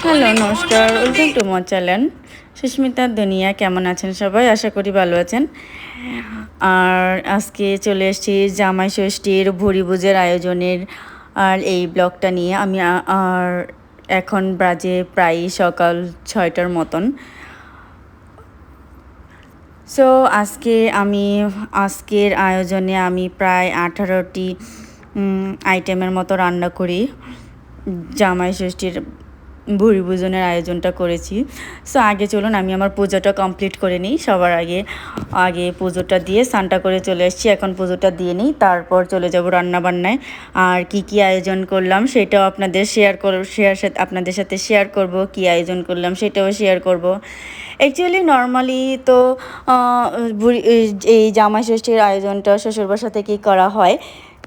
Hello, নমস্কার, welcome to my channel সুস্মিতার দুনিয়া। কেমন আছেন সবাই? আশা করি ভালো আছেন। আর আজকে চলে এসেছি জামাই ষষ্ঠীর ভুরিভোজের আয়োজনের আর এই ব্লগটা নিয়ে। আমি আর এখন বাজে প্রায় সকাল 6টার মতন। সো আজকের আয়োজনে আমি প্রায় 18টি আইটেমের মতো রান্না করি। জামাই ষষ্ঠীর ভুরিভোজনের আয়োজনটা করেছি। সো আগে চলুন আমি আমার পুজোটা কমপ্লিট করে নিই। সবার আগে পুজোটা দিয়ে স্নানটা করে চলে এসেছি। এখন পুজোটা দিয়ে নিই, তারপর চলে যাব রান্নাবান্নায়। আর কি আয়োজন করলাম সেটাও আপনাদের সাথে শেয়ার করব। কি আয়োজন করলাম সেটাও শেয়ার করব। অ্যাকচুয়ালি নর্মালি তো এই জামাই ষষ্ঠীর আয়োজনটা শ্বশুরবাসা থেকেই করা হয়,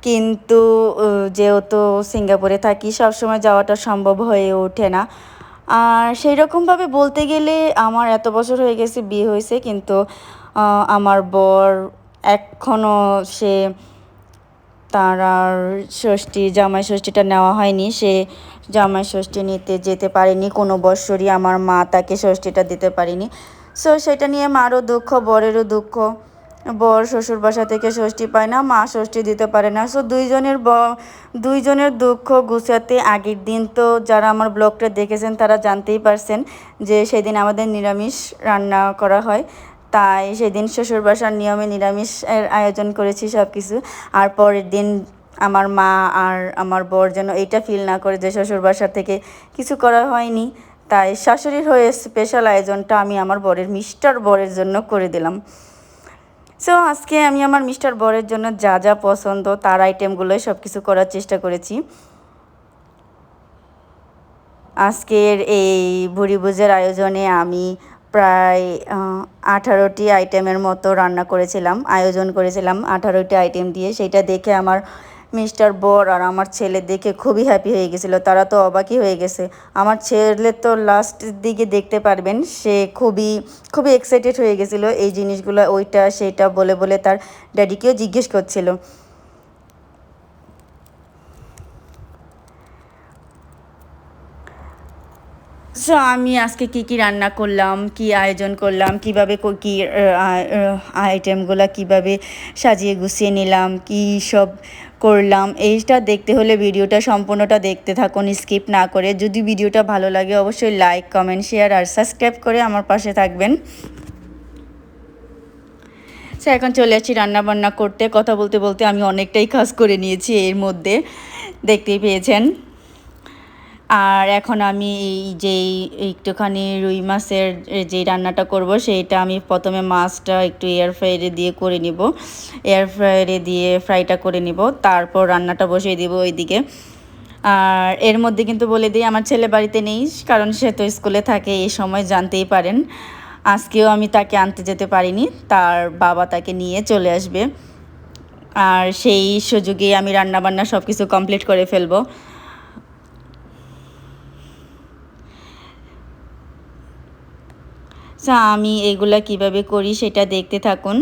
কিন্তু যেহেতু সিঙ্গাপুরে থাকি সবসময় যাওয়াটা সম্ভব হয়ে ওঠে না। আর সেই রকমভাবে বলতে গেলে আমার এত বছর হয়ে গেছে বিয়ে হয়েছে, কিন্তু আমার বর এখনও তার আর জামাই ষষ্ঠীটা নেওয়া হয়নি। সে জামাই ষষ্ঠী নিতে যেতে পারেনি কোনো বৎসরই। আমার মা তাকে ষষ্ঠীটা দিতে পারেনি। সো সেটা নিয়ে মারও দুঃখ, বরেরও দুঃখ। বর শ্বশুর বাসা থেকে ষষ্ঠী পায় না, মা ষষ্ঠী দিতে পারে না। সো দুইজনের দুঃখ গুছাতে আগের দিন তো যারা আমার ব্লগটা দেখেছেন তারা জানতেই পারছেন যে সেদিন আমাদের নিরামিষ রান্না করা হয়। তাই সেদিন শ্বশুরবাসার নিয়মে নিরামিষের আয়োজন করেছি সব কিছু। আর পরের দিন আমার মা আর আমার বর যেন এইটা ফিল না করে যে শ্বশুরবাসা থেকে কিছু করা হয়নি, তাই শাশুড়ির হয়ে স্পেশাল আয়োজনটা আমি আমার মিস্টার বরের জন্য করে দিলাম। সো আজকে আমি আমার মিস্টার বরের জন্য যা যা পছন্দ তার আইটেমগুলোই সব কিছু করার চেষ্টা করেছি। আজকের এই ভুরিভোজের আয়োজনে আমি প্রায় 18টি আইটেমের মতো আয়োজন করেছিলাম 18টি আইটেম দিয়ে। সেটা দেখে আমার মিস্টার বর আর আমার ছেলে দেখে খুবই হ্যাপি হয়ে গেছিলো। তারা তো অবাকই হয়ে গেছে। আমার ছেলে তো লাস্টের দিকে দেখতে পারবেন, সে খুবই খুবই এক্সাইটেড হয়ে গেছিলো এই জিনিসগুলো, ওইটা সেটা বলে বলে তার ড্যাডিকেও জিজ্ঞেস করছিল। সো আমি আজকে কি রান্না করলাম, কি আয়োজন করলাম, কীভাবে কী আইটেমগুলো কীভাবে সাজিয়ে গুছিয়ে নিলাম, কী সব করলাম, এইটা দেখতে হলে ভিডিওটা সম্পূর্ণটা দেখতে থাকুন, স্কিপ না করে। যদি ভিডিওটা ভালো লাগে অবশ্যই লাইক, কমেন্ট, শেয়ার আর সাবস্ক্রাইব করে আমার পাশে থাকবেন। সো এখন চলে আসছি রান্নাবান্না করতে। কথা বলতে বলতে আমি অনেকটাই কাজ করে নিয়েছি, এর মধ্যে দেখতেই পেয়েছেন। আর এখন আমি যেই একটুখানি রুই মাছের যে রান্নাটা করব সেইটা আমি প্রথমে মাছটা একটু এয়ার ফ্রায়ারে দিয়ে করে নিব। এয়ার ফ্রায়ারে দিয়ে ফ্রাইটা করে নিব, তারপর রান্নাটা বসিয়ে দিব ওইদিকে। আর এর মধ্যে কিন্তু বলে দিই আমার ছেলে বাড়িতে নেই, কারণ সে তো স্কুলে থাকে, এই সময় জানতেই পারেন। আজকেও আমি তাকে আনতে যেতে পারিনি, তার বাবা তাকে নিয়ে চলে আসবে। আর সেই সুযোগে আমি রান্নাবান্না সব কিছু কমপ্লিট করে ফেলবো। সো আমি এগুলা কিভাবে করি সেটা দেখতে থাকুন।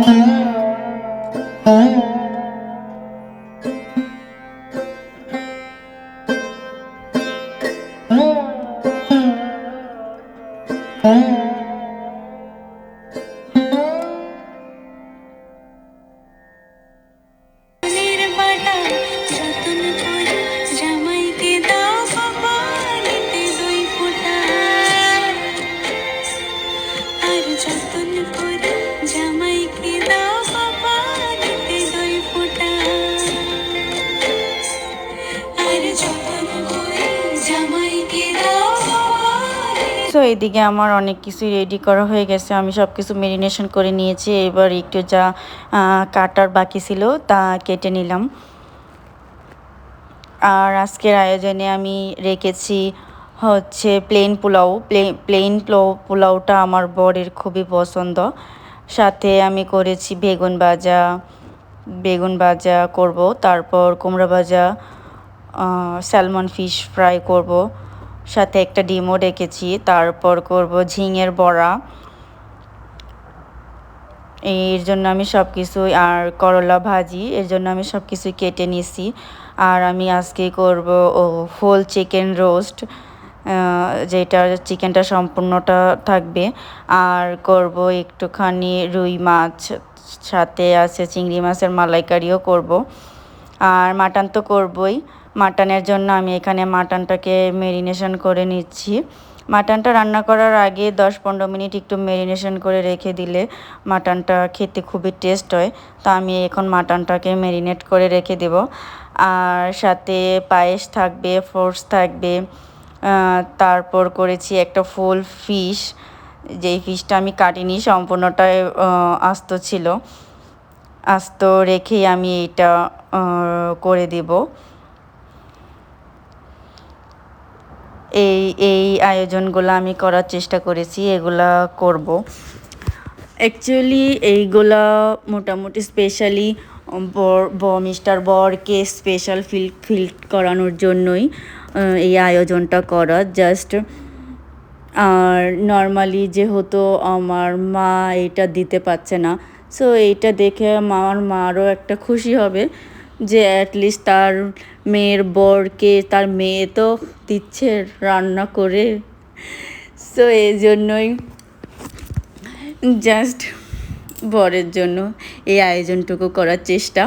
সো এদিকে আমার অনেক কিছুই রেডি করা হয়ে গেছে, আমি সব কিছু মেরিনেশন করে নিয়েছি। এবার একটু যা কাটার বাকি ছিল তা কেটে নিলাম। আর আজকের আয়োজনে আমি রেখেছি হচ্ছে প্লেন পোলাও। প্লেন পোলাওটা আমার বরের খুবই পছন্দ। সাথে আমি করেছি বেগুন ভাজা করব, তারপর কুমড়া ভাজা, স্যালমন ফিশ ফ্রাই করব, সাথে একটা ডিমও রেখেছি, তারপর করব ঝিঙের বড়া। এর জন্য আমি সব কিছুই, আর করলা ভাজি, এর জন্য আমি সব কিছুই কেটে নিছি। আর আমি আজকে করব হোল চিকেন রোস্ট, যেটা চিকেনটা সম্পূর্ণটা থাকবে। আর করব একটুখানি রুই মাছ, সাথে আছে চিংড়ি মাছের মালাইকারিও করব। আর মাটন তো করবই। মাটনের জন্য আমি এখানে মাটনটাকে মেরিনেশন করে নিচ্ছি। মাটনটা রান্না করার আগে 10-15 মিনিট একটু মেরিনেশন করে রেখে দিলে মাটনটা খেতে খুবই টেস্ট হয়। তো আমি এখন মাটনটাকে মেরিনেট করে রেখে দেব। আর সাথে পায়েস থাকবে, ফ্রুটস থাকবে। তারপর করেছি একটা ফুল ফিশ, যেই ফিশটা আমি কাটিনি, সম্পূর্ণটাই আস্ত ছিল। আস্ত রেখেই আমি এটা করে দেব। এই আয়োজনগুলো আমি করার চেষ্টা করেছি, এগুলা করব। অ্যাকচুয়ালি এইগুলা মোটামুটি স্পেশালি মিস্টার বরকে স্পেশাল ফিল করানোর জন্যই এই আয়োজনটা করা জাস্ট। আর নর্মালি যেহেতু আমার মা এটা দিতে পারছে না, সো এইটা দেখে আমার মারও একটা খুশি হবে যে অ্যাটলিস্ট তার মেয়ের বরকে তার মেয়ে তো দিচ্ছে রান্না করে। সো এই জন্যই জাস্ট বরের জন্য এই আয়োজনটুকু করার চেষ্টা।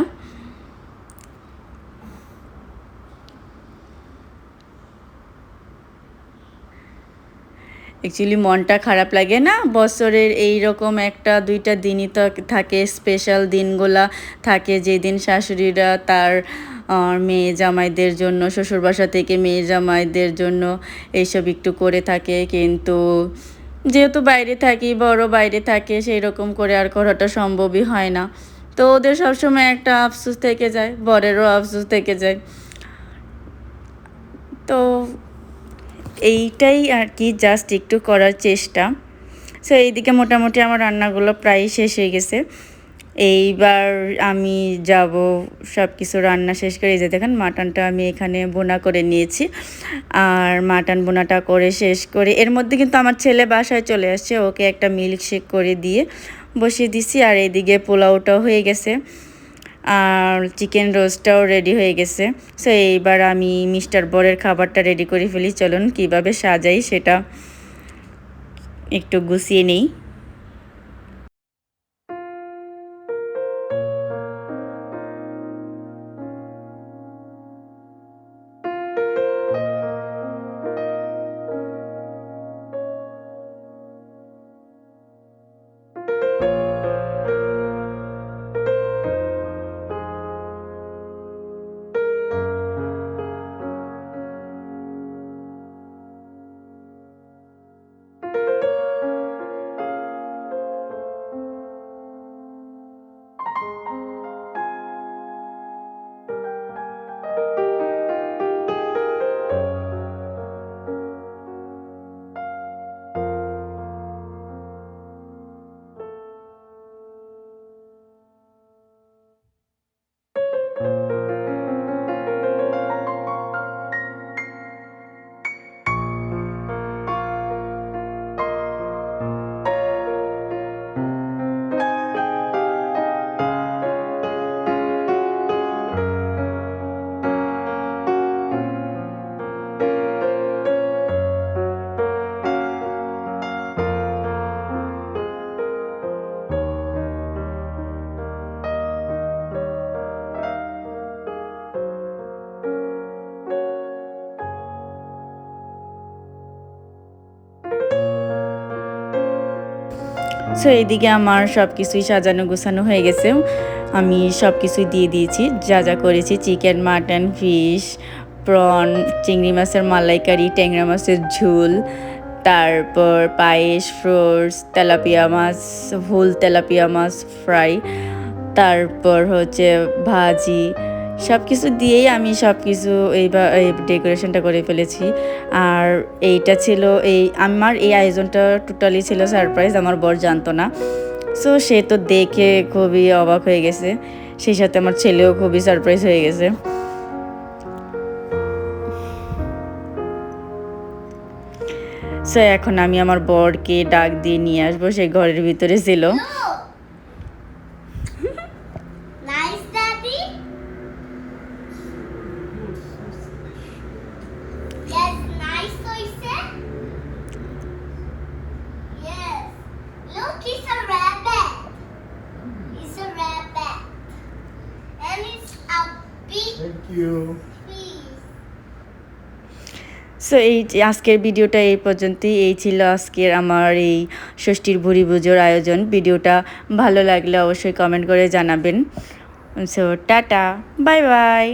অ্যাকচুয়ালি মনটা খারাপ লাগে না, বছরের এই রকম 1-2টা দিনই তো থাকে, স্পেশাল দিনগুলা থাকে, যেদিন শাশুড়িরা তার মেয়ে জামাইদের জন্য, শ্বশুরবাসা থেকে মেয়ে জামাইদের জন্য এইসব একটু করে থাকে। কিন্তু যেহেতু বাইরে থাকি, বড় বাইরে থাকে, সেই রকম করে আর করাটা সম্ভবই হয় না। তো ওদের সবসময় একটা আফসোস থেকে যায়, বরেরও আফসোস থেকে যায়। তো এইটাই আর কি, জাস্ট একটু করার চেষ্টা। সো এইদিকে মোটামুটি আমার রান্নাগুলো প্রায় শেষ হয়ে গেছে। এইবার আমি যাব সব কিছু রান্না শেষ করে। এই যে দেখেন মাটনটা আমি এখানে বোনা করে নিয়েছি। আর মাটন বোনাটা করে শেষ করে এর মধ্যে কিন্তু আমার ছেলে বাসায় চলে আসছে, ওকে একটা মিল্কশেক করে দিয়ে বসিয়ে দিছি। আর এইদিকে পোলাওটাও হয়ে গেছে, আর চিকেন রোস্টটাও রেডি হয়ে গেছে। সো এইবার আমি মিস্টার বরের খাবারটা রেডি করে ফেলি। চলুন কীভাবে সাজাই সেটা একটু গুছিয়ে নেই। সো এইদিকে আমার সব কিছুই সাজানো গোছানো হয়ে গেছে, আমি সব কিছুই দিয়ে দিয়েছি যা যা করেছি, চিকেন, মাটন, ফিশ, প্রন, চিংড়ি মাছের মালাইকারি, ট্যাংরা মাছের ঝোল, তারপর পায়েস, ফ্রুটস, তেলাপিয়া মাছ, হুল তেলাপিয়া মাছ ফ্রাই, তারপর হচ্ছে ভাজি, সব কিছু দিয়েই আমি সব কিছু এই ডেকোরেশনটা করে ফেলেছি। আর এইটা ছিল আমার এই আয়োজনটা টোটালি ছিল সারপ্রাইজ, আমার বর জানতো না। সো সে তো দেখে খুবই অবাক হয়ে গেছে, সেই সাথে আমার ছেলেও খুবই সারপ্রাইজ হয়ে গেছে। সো এখন আমি আমার বরকে ডাক দিয়ে নিয়ে আসবো, সে ঘরের ভিতরে ছিল। Nice, Daddy. Yes, nice toy. Yes. Look, it's a rabbit. It's a rabbit. And it's a big Thank you. piece. So আজকের ভিডিওটা এই পর্যন্তই। এই ছিল আজকের আমার এই ষষ্ঠীর ভুরি পুজোর আয়োজন। ভিডিওটা ভালো লাগলে অবশ্যই কমেন্ট করে জানাবেন। So tata, bye bye.